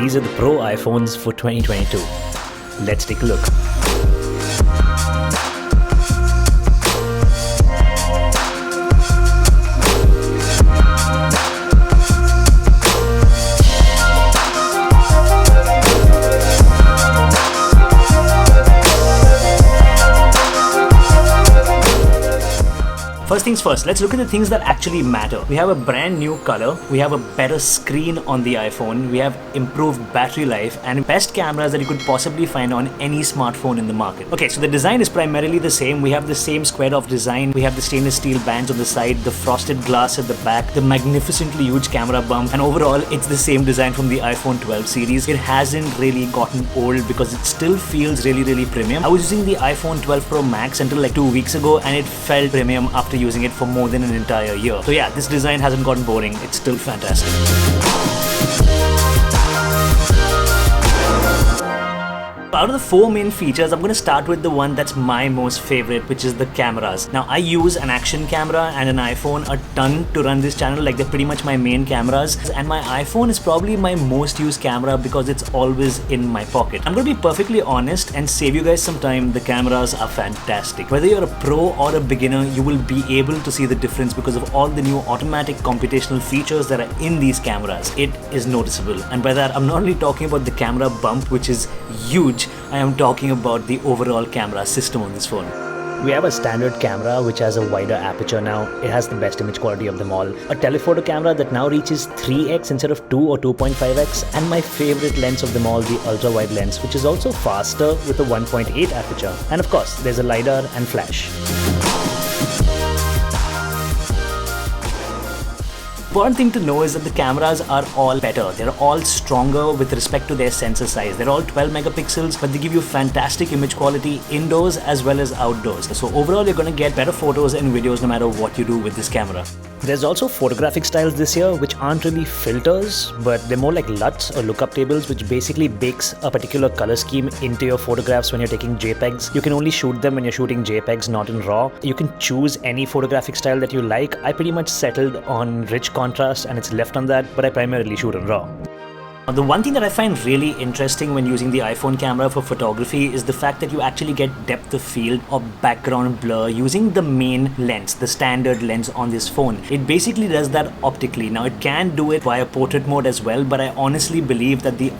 these are the Pro iPhones for 2022. Let's take a look. First things first, let's look at the things that actually matter. We have a brand new color, we have a better screen on the iPhone, we have improved battery life, and best cameras that you could possibly find on any smartphone in the market. Okay, so the design is primarily the same. We have the same squared off design, we have the stainless steel bands on the side, the frosted glass at the back, the magnificently huge camera bump, and overall it's the same design from the iPhone 12 series. It hasn't really gotten old because it still feels really premium. I was using the iPhone 12 Pro Max until like 2 weeks ago and it felt premium after using it for more than an entire year. So yeah, this design hasn't gotten boring, it's still fantastic. Out of the 4 main features, I'm going to start with the one that's my most favorite, which is the cameras. Now, I use an action camera and an iPhone a ton to run this channel, like they're pretty much my main cameras. And my iPhone is probably my most used camera because it's always in my pocket. I'm going to be perfectly honest and save you guys some time. The cameras are fantastic. Whether you're a pro or a beginner, you will be able to see the difference because of all the new automatic computational features that are in these cameras. It is noticeable. And by that, I'm not only talking about the camera bump, which is huge. I am talking about the overall camera system on this phone. We have a standard camera which has a wider aperture now. It has the best image quality of them all. A telephoto camera that now reaches 3x instead of 2 or 2.5x. And my favorite lens of them all, the ultra wide lens, which is also faster with a 1.8 aperture. And of course, there's a LiDAR and flash. Important thing to know is that the cameras are all better. They're all stronger with respect to their sensor size. They're all 12 megapixels, but they give you fantastic image quality indoors as well as outdoors. So overall, you're going to get better photos and videos no matter what you do with this camera. There's also photographic styles this year which aren't really filters, but they're more like LUTs or lookup tables, which basically bakes a particular color scheme into your photographs when you're taking JPEGs. You can only shoot them when you're shooting JPEGs, not in RAW. You can choose any photographic style that you like. I pretty much settled on rich contrast and it's left on that, but I primarily shoot in RAW. Now, the one thing that I find really interesting when using the iPhone camera for photography is the fact that you actually get depth of field or background blur using the main lens, the standard lens on this phone. It basically does that optically. Now, it can do it via portrait mode as well, but I honestly believe that the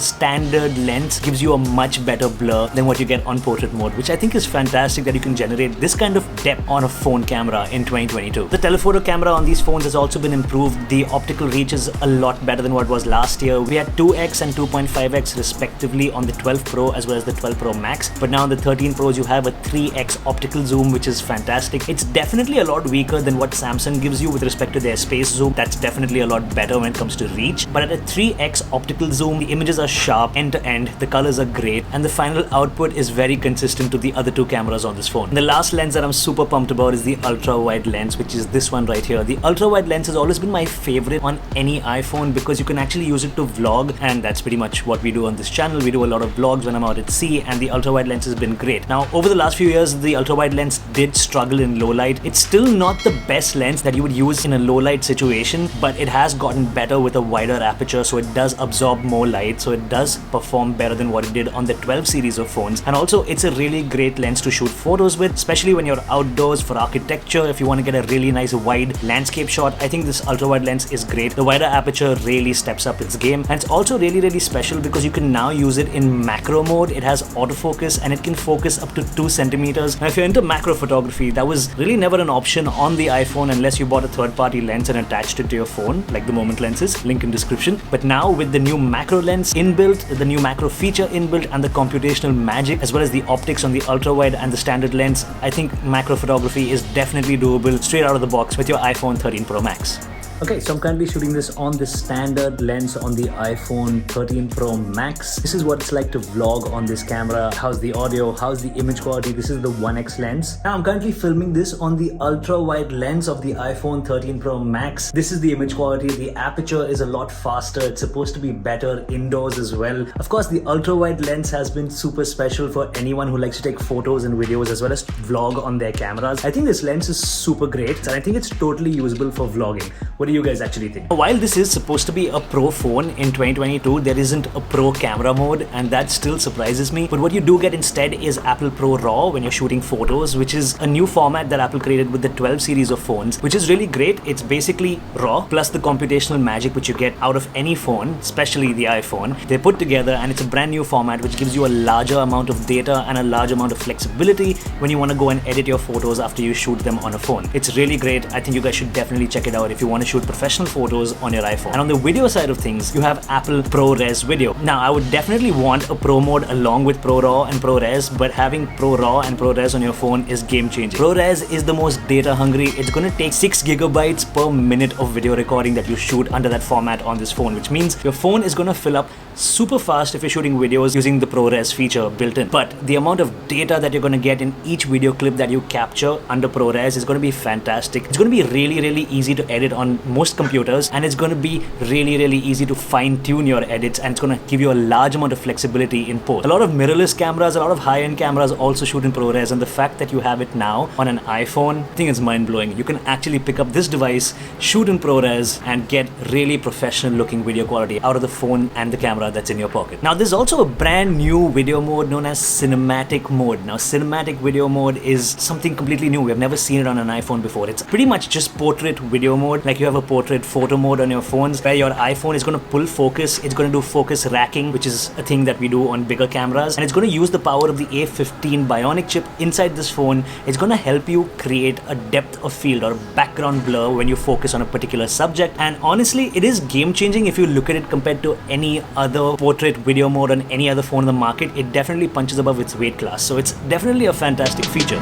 standard lens gives you a much better blur than what you get on portrait mode, which I think is fantastic that you can generate this kind of depth on a phone camera in 2022. The telephoto camera on these phones has also been improved. The optical reach is a lot better than what it was last year. We had 2x and 2.5x respectively on the 12 Pro as well as the 12 Pro Max, but now on the 13 Pros you have a 3x optical zoom, which is fantastic. It's definitely a lot weaker than what Samsung gives you with respect to their space zoom. That's definitely a lot better when it comes to reach, but at a 3x optical zoom, the images are sharp end to end, the colors are great, and the final output is very consistent to the other 2 cameras on this phone. And the last lens that I'm super pumped about is the ultra wide lens, which is this one right here. The ultra wide lens has always been my favorite on any iPhone because you can actually use it to vlog, and that's pretty much what we do on this channel. We do a lot of vlogs when I'm out at sea, and the ultra wide lens has been great. Now, over the last few years, the ultra wide lens did struggle in low light. It's still not the best lens that you would use in a low light situation, but it has gotten better with a wider aperture, so it does absorb more light, so it does perform better than what it did on the 12 series of phones. And also, it's a really great lens to shoot photos with, especially when you're outdoors for architecture. If you want to get a really nice wide landscape shot, I think this ultra wide lens is great. The wider aperture really steps up its game, and it's also really special because you can now use it in macro mode. It has autofocus and it can focus up to 2 centimeters. Now, if you're into macro photography, that was really never an option on the iPhone unless you bought a third-party lens and attached it to your phone, like the Moment lenses, link in description. But now with the new macro lens inbuilt, the new macro feature inbuilt, and the computational magic, as well as the optics on the ultra wide and the standard lens, I think macro photography is definitely doable straight out of the box with your iPhone 13 Pro Max. Okay, so I'm currently shooting this on the standard lens on the iPhone 13 Pro Max. This is what it's like to vlog on this camera. How's the audio? How's the image quality? This is the 1x lens. Now I'm currently filming this on the ultra wide lens of the iPhone 13 Pro Max. This is the image quality. The aperture is a lot faster. It's supposed to be better indoors as well. Of course, the ultra wide lens has been super special for anyone who likes to take photos and videos as well as vlog on their cameras. I think this lens is super great and I think it's totally usable for vlogging. What do you guys actually think? While this is supposed to be a pro phone in 2022, there isn't a pro camera mode, and that still surprises me. But what you do get instead is Apple Pro RAW when you're shooting photos, which is a new format that Apple created with the 12 series of phones, which is really great. It's basically RAW plus the computational magic which you get out of any phone, especially the iPhone. They're put together, and it's a brand new format which gives you a larger amount of data and a large amount of flexibility when you want to go and edit your photos after you shoot them on a phone. It's really great. I think you guys should definitely check it out if you want to shoot professional photos on your iPhone. And on the video side of things, you have Apple PRORES video. Now, I would definitely want a Pro mode along with Pro RAW and PRORES, but having Pro RAW and PRORES on your phone is game changing. PRORES is the most data hungry. It's going to take 6 gigabytes per minute of video recording that you shoot under that format on this phone, which means your phone is going to fill up super fast if you're shooting videos using the PRORES feature built in. But the amount of data that you're going to get in each video clip that you capture under PRORES is going to be fantastic. It's going to be really easy to edit on most computers, and it's going to be really easy to fine-tune your edits, and it's going to give you a large amount of flexibility in post. A lot of mirrorless cameras, a lot of high-end cameras also shoot in PRORES, and the fact that you have it now on an iPhone, I think it's mind-blowing. You can actually pick up this device, shoot in PRORES, and get really professional looking video quality out of the phone and the camera that's in your pocket. Now, there's also a brand new video mode known as cinematic mode. Now, cinematic video mode is something completely new. We have never seen it on an iPhone before. It's pretty much just portrait video mode, like you have a portrait photo mode on your phones, where your iPhone is going to pull focus. It's going to do focus racking, which is a thing that we do on bigger cameras, and it's going to use the power of the A15 Bionic chip inside this phone. It's going to help you create a depth of field or a background blur when you focus on a particular subject. And honestly, it is game changing if you look at it compared to any other portrait video mode on any other phone in the market. It definitely punches above its weight class, so it's definitely a fantastic feature.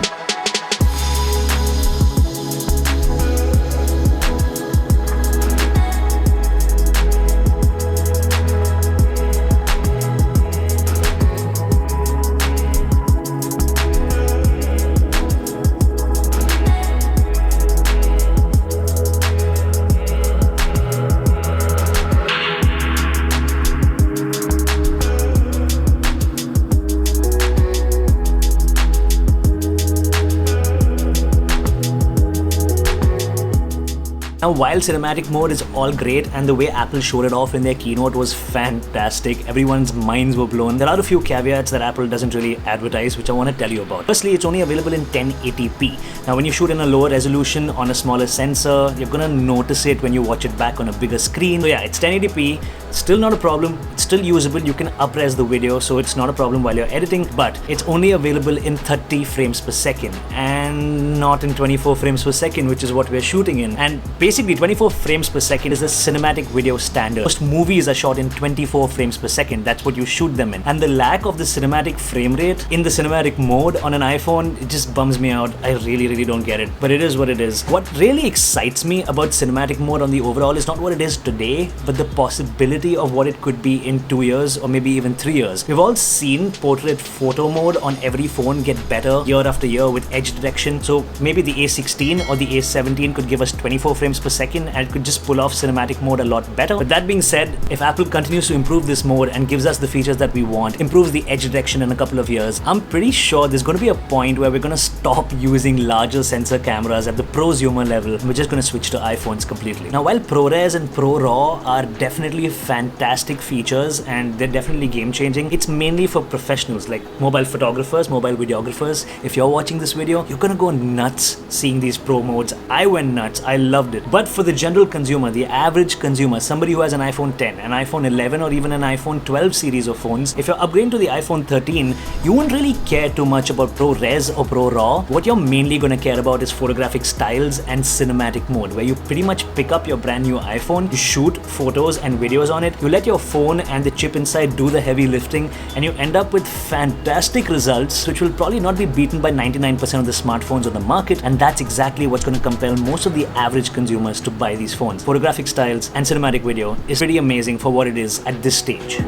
Now, while cinematic mode is all great and the way Apple showed it off in their keynote was fantastic, everyone's minds were blown, there are a few caveats that Apple doesn't really advertise, which I want to tell you about. Firstly, it's only available in 1080p. Now, when you shoot in a lower resolution on a smaller sensor, you're gonna notice it when you watch it back on a bigger screen. So yeah, it's 1080p, still not a problem, it's still usable, you can up-res the video, so it's not a problem while you're editing, but it's only available in 30 frames per second and not in 24 frames per second, which is what we're shooting in. And basically 24 frames per second is the cinematic video standard. Most movies are shot in 24 frames per second, that's what you shoot them in. And the lack of the cinematic frame rate in the cinematic mode on an iPhone, it just bums me out. I really don't get it, but it is what it is. What really excites me about cinematic mode on the overall is not what it is today, but the possibility of what it could be in 2 years or maybe even 3 years. We've all seen portrait photo mode on every phone get better year after year with edge detection, so maybe the A16 or the A17 could give us 24 frames per second and it could just pull off cinematic mode a lot better. But that being said, if Apple continues to improve this mode and gives us the features that we want, improves the edge detection in a couple of years, I'm pretty sure there's going to be a point where we're going to stop using larger sensor cameras at the prosumer level and we're just going to switch to iPhones completely. Now, while PRORES and Pro RAW are definitely fantastic features and they're definitely game changing, it's mainly for professionals like mobile photographers, mobile videographers. If you're watching this video, you're gonna go nuts seeing these pro modes. I went nuts, I loved it. But for the general consumer, the average consumer, somebody who has an iPhone 10, an iPhone 11 or even an iPhone 12 series of phones, if you're upgrading to the iPhone 13, you won't really care too much about ProRes or Pro RAW. What you're mainly gonna care about is photographic styles and cinematic mode, where you pretty much pick up your brand new iPhone, you shoot photos and videos on it, you let your phone and the chip inside do the heavy lifting, and you end up with fantastic results which will probably not be beaten by 99% of the smartphones on the market, and that's exactly what's going to compel most of the average consumers to buy these phones. Photographic styles and cinematic video is pretty amazing for what it is at this stage.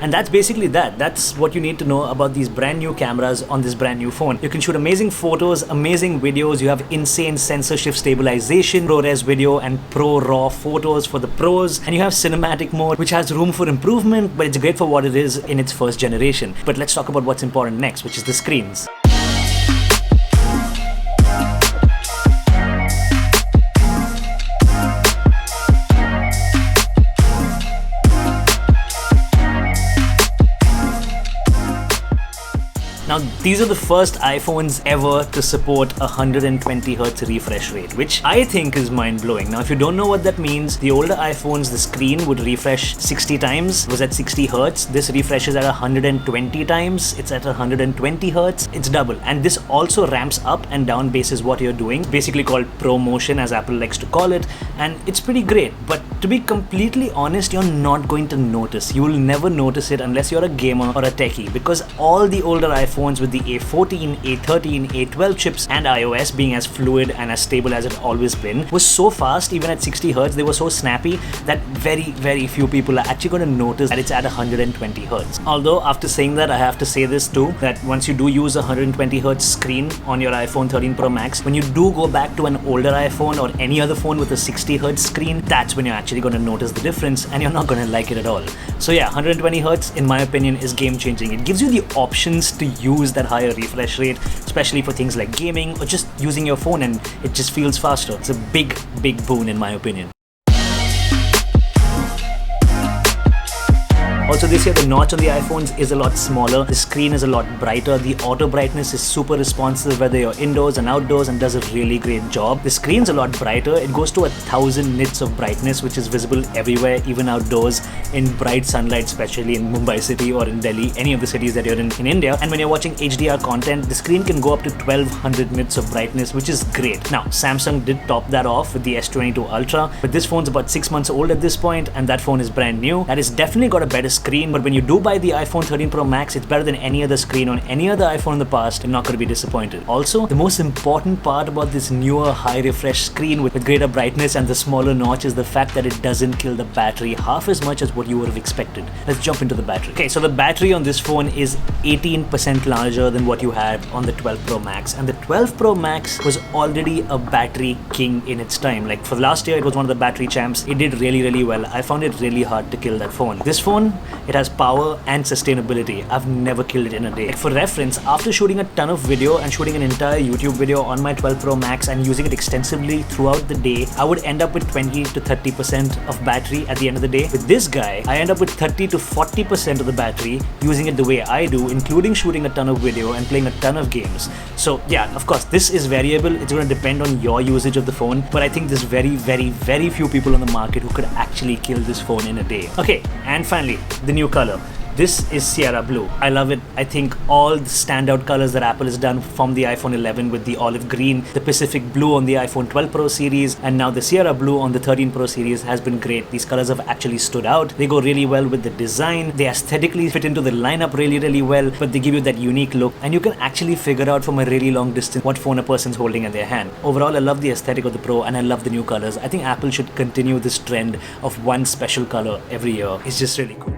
And And that's basically that. That's what you need to know about these brand new cameras on this brand new phone. You can shoot amazing photos, amazing videos. You have insane sensor shift stabilization, PRORES video and Pro RAW photos for the pros, and you have cinematic mode, which has room for improvement, but it's great for what it is in its first generation. But let's talk about what's important next, which is the screens. Now, these are the first iPhones ever to support 120Hz refresh rate, which I think is mind-blowing. Now, if you don't know what that means, the older iPhones, the screen would refresh 60 times, was at 60 Hz. This refreshes at 120 times, it's at 120 Hz. It's double. And this also ramps up and down basis what you're doing, basically called ProMotion, as Apple likes to call it. And it's pretty great. But to be completely honest, you're not going to notice. You will never notice it unless you're a gamer or a techie, because all the older iPhones with the A14, A13, A12 chips and iOS being as fluid and as stable as it always been was so fast. Even at 60 Hz, they were so snappy that very few people are actually going to notice that it's at 120 Hz. Although after saying that, I have to say this too, that once you do use a 120 Hz screen on your iPhone 13 Pro Max, when you do go back to an older iPhone or any other phone with a 60 Hz screen, that's when you're actually going to notice the difference and you're not going to like it at all. So yeah, 120 Hz in my opinion is game changing. It gives you the options to use that higher refresh rate, especially for things like gaming or just using your phone, and it just feels faster. It's a big boon in my opinion. Also this year, the notch on the iPhones is a lot smaller, the screen is a lot brighter, the auto brightness is super responsive whether you're indoors and outdoors and does a really great job. The screen's a lot brighter, it goes to 1000 nits of brightness, which is visible everywhere, even outdoors in bright sunlight, especially in Mumbai city or in Delhi, any of the cities that you're in India. And when you're watching HDR content, the screen can go up to 1200 nits of brightness, which is great. Now, Samsung did top that off with the S22 Ultra, but this phone's about 6 months old at this point, and that phone is brand new. That has definitely got a better screen, but when you do buy the iPhone 13 Pro Max, it's better than any other screen on any other iPhone in the past. You're not going to be disappointed. Also, the most important part about this newer high refresh screen with greater brightness and the smaller notch is the fact that it doesn't kill the battery half as much as what you would have expected. Let's jump into the battery. Okay, so the battery on this phone is 18% larger than what you had on the 12 Pro Max, and the 12 Pro Max was already a battery king in its time. Like for last year, it was one of the battery champs. It did really well. I found it really hard to kill that phone. This phone, it has power and sustainability. I've never killed it in a day. Like for reference, after shooting a ton of video and shooting an entire YouTube video on my 12 Pro Max and using it extensively throughout the day, I would end up with 20 to 30% of battery at the end of the day. With this guy, I end up with 30 to 40% of the battery using it the way I do, including shooting a ton of video and playing a ton of games. So yeah, of course, this is variable. It's going to depend on your usage of the phone, but I think there's very few people on the market who could actually kill this phone in a day. Okay, and finally, the new color. This is Sierra Blue. I love it. I think all the standout colors that Apple has done from the iPhone 11 with the olive green, the Pacific Blue on the iPhone 12 Pro series, and now the Sierra Blue on the 13 Pro series has been great. These colors have actually stood out. They go really well with the design. They aesthetically fit into the lineup really well, but they give you that unique look, and you can actually figure out from a really long distance what phone a person's holding in their hand. Overall, I love the aesthetic of the Pro and I love the new colors. I think Apple should continue this trend of one special color every year. It's just really cool.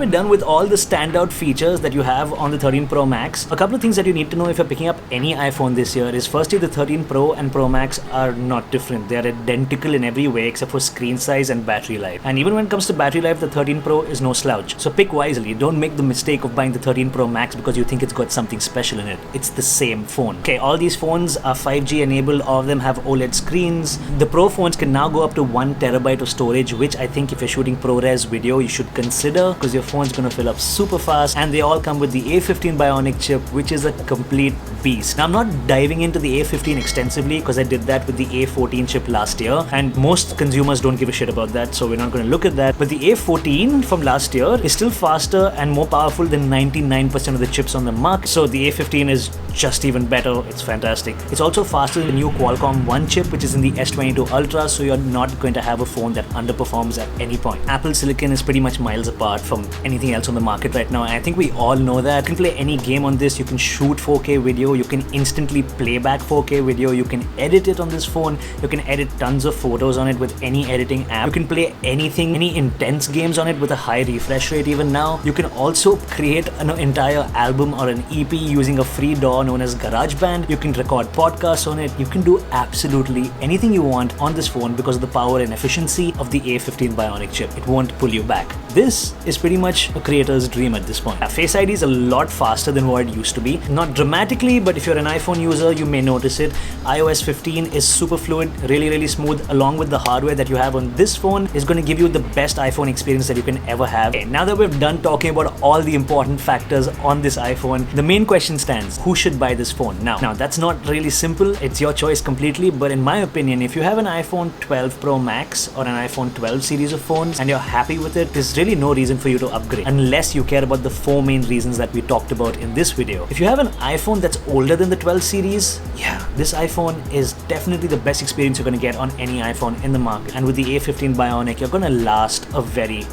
We're done with all the standout features that you have on the 13 Pro Max. A couple of things that you need to know if you're picking up any iPhone this year is, firstly, the 13 Pro and Pro Max are not different. They're identical in every way except for screen size and battery life. And even when it comes to battery life, the 13 Pro is no slouch. So pick wisely. Don't make the mistake of buying the 13 Pro Max because you think it's got something special in it. It's the same phone. Okay, all these phones are 5G enabled. All of them have OLED screens. The Pro phones can now go up to 1 terabyte of storage, which I think if you're shooting ProRes video, you should consider, because your phone's gonna fill up super fast. And they all come with the A15 Bionic chip, which is a complete beast. Now, I'm not diving into the A15 extensively because I did that with the A14 chip last year, and most consumers don't give a shit about that, so we're not going to look at that. But the A14 from last year is still faster and more powerful than 99% of the chips on the market, so the A15 is just even better. It's fantastic. It's also faster than the new Qualcomm One chip, which is in the S22 Ultra, so you're not going to have a phone that underperforms at any point. Apple Silicon is pretty much miles apart from anything else on the market right now, and I think we all know that. You can play any game on this, you can shoot 4K video, you can instantly play back 4K video, you can edit it on this phone, you can edit tons of photos on it with any editing app, you can play anything, any intense games on it with a high refresh rate even now. You can also create an entire album or an EP using a free DAW known as GarageBand. You can record podcasts on it, you can do absolutely anything you want on this phone because of the power and efficiency of the A15 Bionic chip. It won't pull you back. This is pretty much a creator's dream at this point. Face ID is a lot faster than what it used to be. Not dramatically, but if you're an iPhone user, you may notice it. iOS 15 is super fluid, really smooth, along with the hardware that you have on this phone is going to give you the best iPhone experience that you can ever have. Okay, now that we've done talking about all the important factors on this iPhone, the main question stands: who should buy this phone? Now that's not really simple, it's your choice completely, but in my opinion, if you have an iPhone 12 Pro Max or an iPhone 12 series of phones and you're happy with it, there's really no reason for you to upgrade unless you care about the 4 main reasons that we talked about in this video. If you have an iPhone that's older than the 12 series, yeah, this iPhone is definitely the best experience you're going to get on any iPhone in the market, and with the A15 Bionic, you're going to last a very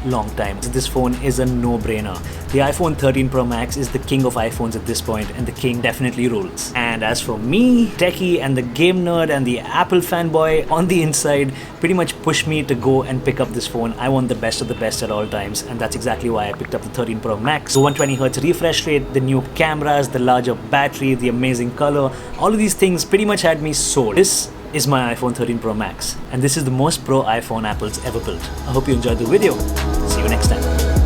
long time. This phone is a no-brainer. The iPhone 13 Pro Max is the king of iPhones at this point, and the king definitely rules. And as for me, techie and the game nerd and the Apple fanboy on the inside pretty much push me to go and pick up this phone. I want the best of the best at all times, and that's exactly why I picked up the 13 Pro Max. The 120Hz refresh rate, the new cameras, the larger battery, the amazing color, all of these things pretty much had me sold. This is my iPhone 13 Pro Max, and this is the most pro iPhone Apple's ever built. I hope you enjoyed the video. See you next time.